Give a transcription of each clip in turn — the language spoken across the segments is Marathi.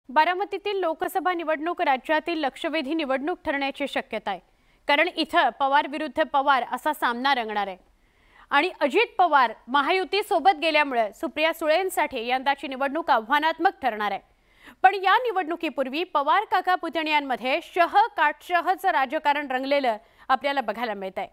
बारामतीतील लोकसभा निवडणूक राज्यातील लक्षवेधी निवडणूक ठरण्याची शक्यता आहे। कारण इथं पवार विरुद्ध पवार असा सामना रंगणार आहे आणि अजित पवार महायुती सोबत गेल्यामुळे सुप्रिया सुळेंसाठी यंदाची निवडणूक आव्हानात्मक ठरणार आहे। पण या निवडणुकीपूर्वी पवार काका पुतण्यांमध्ये काटशहचं राजकारण रंगलेलं आपल्याला बघायला मिळतंय।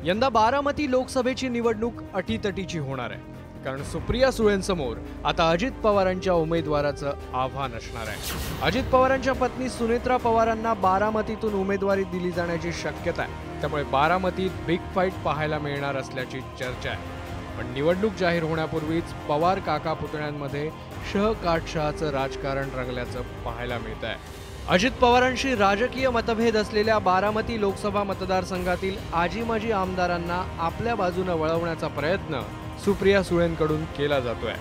यंदा बारामती लोकसभेची निवडणूक अटीतटीची होणार आहे। कारण सुप्रिया सुळेंसमोर आता अजित पवारांच्या उमेदवाराचं आव्हान असणार आहे। अजित पवारांच्या पत्नी सुनेत्रा पवारांना बारामतीतून उमेदवारी दिली जाण्याची शक्यता आहे। त्यामुळे बारामतीत बिग फाईट पाहायला मिळणार असल्याची चर्चा आहे। पण निवडणूक जाहीर होण्यापूर्वीच पवार काका पुतण्यांमध्ये काटशहाचं राजकारण रंगल्याचं पाहायला मिळत आहे। अजित पवारांशी राजकीय मतभेद असलेल्या बारामती लोकसभा मतदारसंघातील आजी माजी आमदारांना आपल्या बाजूने वळवण्याचा प्रयत्न सुप्रिया सुळेंकडून केला जातोय।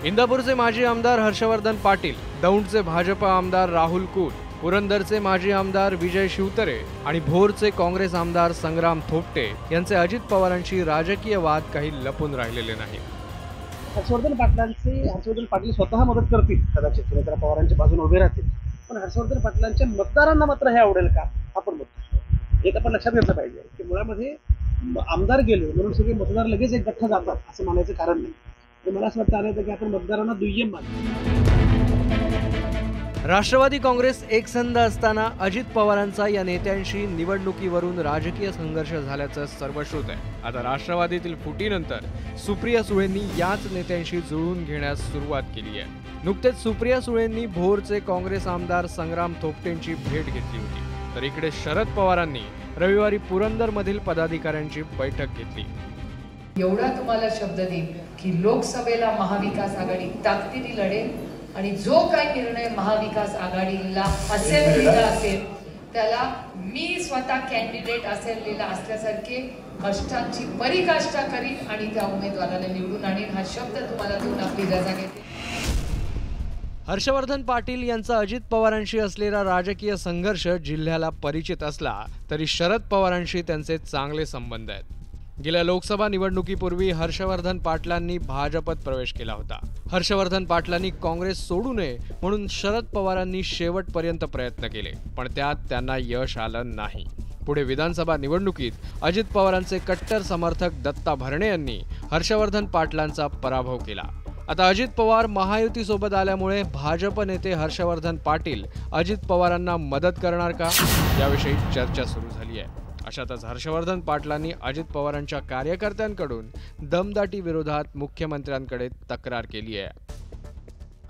इंदापूरचे माजी आमदार हर्षवर्धन पाटील, दौंडचे भाजप आमदार राहुल कुल, पुरंदरचे माजी आमदार विजय शिवतरे आणि भोरचे काँग्रेस आमदार संग्राम थोपटे यांचे अजित पवारांशी राजकीय वाद काही लपून राहिलेले नाही। हर्षवर्धन पाटील स्वतः मदत करतील, कदाचित सुनेत्रा पवारांच्या बाजूने उभे राहतील। पण हर्षवर्धन पाटलांच्या मतदारांना मात्र हे आवडेल का, आपण बघतो। एक आपण लक्षात घेतलं पाहिजे की मुळामध्ये आमदार गेले म्हणून सगळे मतदार लगेच एक गठ्ठा जातात असं म्हणायचं कारण नाही। मला असं वाटतं की आपण मतदारांना दुय्यम मानतो। राष्ट्रवादी काँग्रेस एकसंध असताना अजित पवारांचा या नेत्यांशी निवडणुकीवरून राजकीय संघर्ष झाल्याचं सर्वश्रुत आहे। आता राष्ट्रवादीतील फुटीनंतर सुप्रिया सुळेंनी याच नेत्यांशी जुळवून घेण्यास सुरुवात केली आहे। नुकतेच सुप्रिया सुळेंनी भोरचे काँग्रेस आमदार संग्राम थोपटेंची भेट घेतली होती, तर इकडे शरद पवारांनी रविवारी पुरंदरमधील पदाधिकाऱ्यांची बैठक घेतली। एवढा तुम्हाला शब्द देईन की लोकसभेला महाविकास आघाडी ताकदीने लढेल आणि जो काही निर्णय महाविकास आघाडीला असेंब्लीला असेल त्याला मी स्वतः कॅन्डिडेट असेंब्लीला असल्यासारखे कष्टांची परिकाष्ठा करीन आणि त्या उमेदवाराला निवडून आणीन। हा शब्द तुम्हाला देऊन आपली रजा घेते। हर्षवर्धन पाटील यांचा अजित पवारांशी असलेला राजकीय संघर्ष जिल्ह्याला परिचित असला तरी शरद पवारांशी त्यांचे चांगले संबंध आहेत। गेल्या लोकसभा निवडणुकीपूर्वी हर्षवर्धन पाटलांनी भाजपत प्रवेश केला होता। हर्षवर्धन पाटलांनी काँग्रेस सोडू नये म्हणून शरद पवारांनी शेवटपर्यंत प्रयत्न केले, पण त्यात त्यांना यश आलं नाही। पुढे विधानसभा निवडणुकीत अजित पवारांचे कट्टर समर्थक दत्ता भरणे यांनी हर्षवर्धन पाटलांचा पराभव केला। आता अजित पवार महायुती सोबत आल्यामुळे भाजप नेते हर्षवर्धन पाटील अजित पवारांना मदत करणार का, याविषयी चर्चा सुरू झाली आहे। अशातच हर्षवर्धन पाटलांनी अजित पवारांच्या कार्यकर्त्यांकडून दमदाटी विरोधात मुख्यमंत्र्यांकडे तक्रार केली आहे।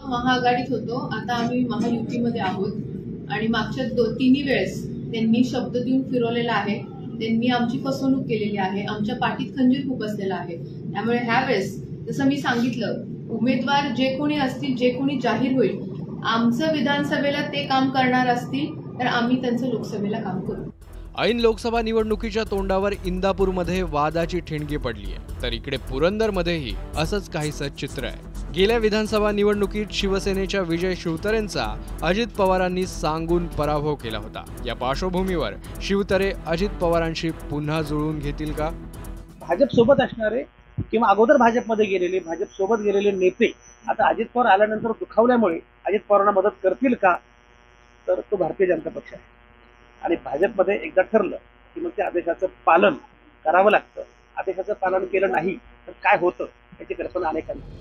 महाआघाडीत होतो, आता आम्ही महायुतीमध्ये आहोत आणि मागच्या तिन्ही वेळेस त्यांनी शब्द देऊन फिरवलेला आहे। त्यांनी आमची फसवणूक केलेली आहे, आमच्या पाठीत खंजीर खूप असलेला आहे। त्यामुळे ह्या वेळेस जसं मी सांगितलं, उमेदवार जे कोणी असतील, जे कोणी जाहीर होईल, आमचं विधानसभेला ते काम करणार असतील तर आम्ही त्यांचं लोकसभेला काम करू। ऐन लोकसभा निवडणुकीच्या तोंडावर इंदापूरमध्ये वादाची ठिणगी पडली आहे, तर इकडे पुरंदरमध्येही असंच काहीसं चित्र आहे। गेल्या विधानसभा निवडणुकीत शिवसेनेच्या विजय शिवतरेंचा अजित पवारांनी सांगून पराभव केला होता। या पार्श्वभूमीवर शिवतरे अजित पवारांशी पुन्हा जुळवून घेतील का? भाजप सोबत असणारे किंवा अगोदर भाजपमध्ये गेलेले, भाजप सोबत गेलेले नेते आता अजित पवार आल्यानंतर दुखावल्यामुळे अजित पवारांना मदत करतील का, तर तो भारतीय जनता पक्ष आहे। आणि भाजपमध्ये एकदा ठरलं की मग त्या आदेशाचं पालन करावं लागतं। आदेशाचं पालन केलं नाही तर काय होतं याची कल्पना अनेकांना।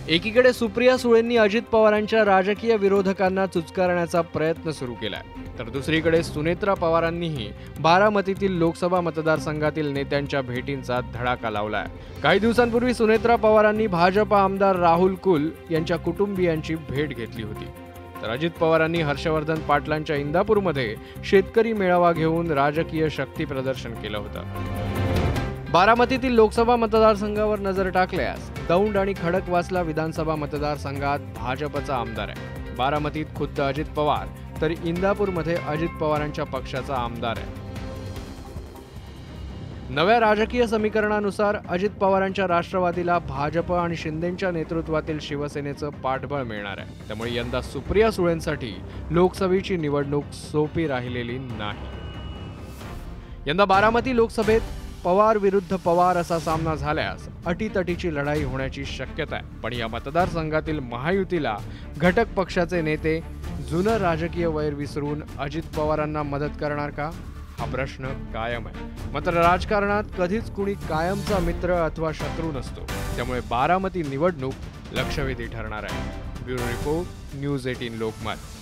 एकीकडे सुप्रिया सुळेंनी अजित पवारांच्या राजकीय विरोधकांना चुचकारण्याचा प्रयत्न सुरू केलाय, तर दुसरीकडे सुनेत्रा पवारांनीही बारामतीतील लोकसभा मतदारसंघातील नेत्यांच्या भेटींचा धडाका लावलाय। काही दिवसांपूर्वी सुनेत्रा पवारांनी भाजप आमदार राहुल कुल यांच्या कुटुंबियांची भेट घेतली होती, तर अजित पवारांनी हर्षवर्धन पाटलांच्या इंदापूरमध्ये शेतकरी मेळावा घेऊन राजकीय शक्ती प्रदर्शन केलं होतं। बारामतीतील लोकसभा मतदारसंघावर नजर टाकल्यास दौंड आणि खडकवासला विधानसभा मतदारसंघात भाजपचा आमदार आहे। बारामतीत खुद्द अजित पवार तर इंदापूरमध्ये अजित पवारांच्या पक्षाचा आमदार आहे। नव्या राजकीय समीकरणानुसार अजित पवारांच्या राष्ट्रवादीला भाजप आणि शिंदेंच्या नेतृत्वातील शिवसेनेचं पाठबळ मिळणार आहे। त्यामुळे यंदा सुप्रिया सुळेंसाठी लोकसभेची निवडणूक सोपी राहिलेली नाही। यंदा बारामती लोकसभेत पवार विरुद्ध पवार असा सामना झाल्यास अटीतटीची लढाई होण्याची शक्यता आहे। पण या मतदारसंघातील महायुतीला घटक पक्षाचे नेते जुनं राजकीय वैर विसरून अजित पवारांना मदत करणार का, हा प्रश्न कायम आहे। मात्र राजकारणात कधीच कुणी कायमचा मित्र अथवा शत्रू नसतो, त्यामुळे बारामती निवडणूक लक्षवेधी ठरणार आहे। Bureau report, news 18 Lokmat.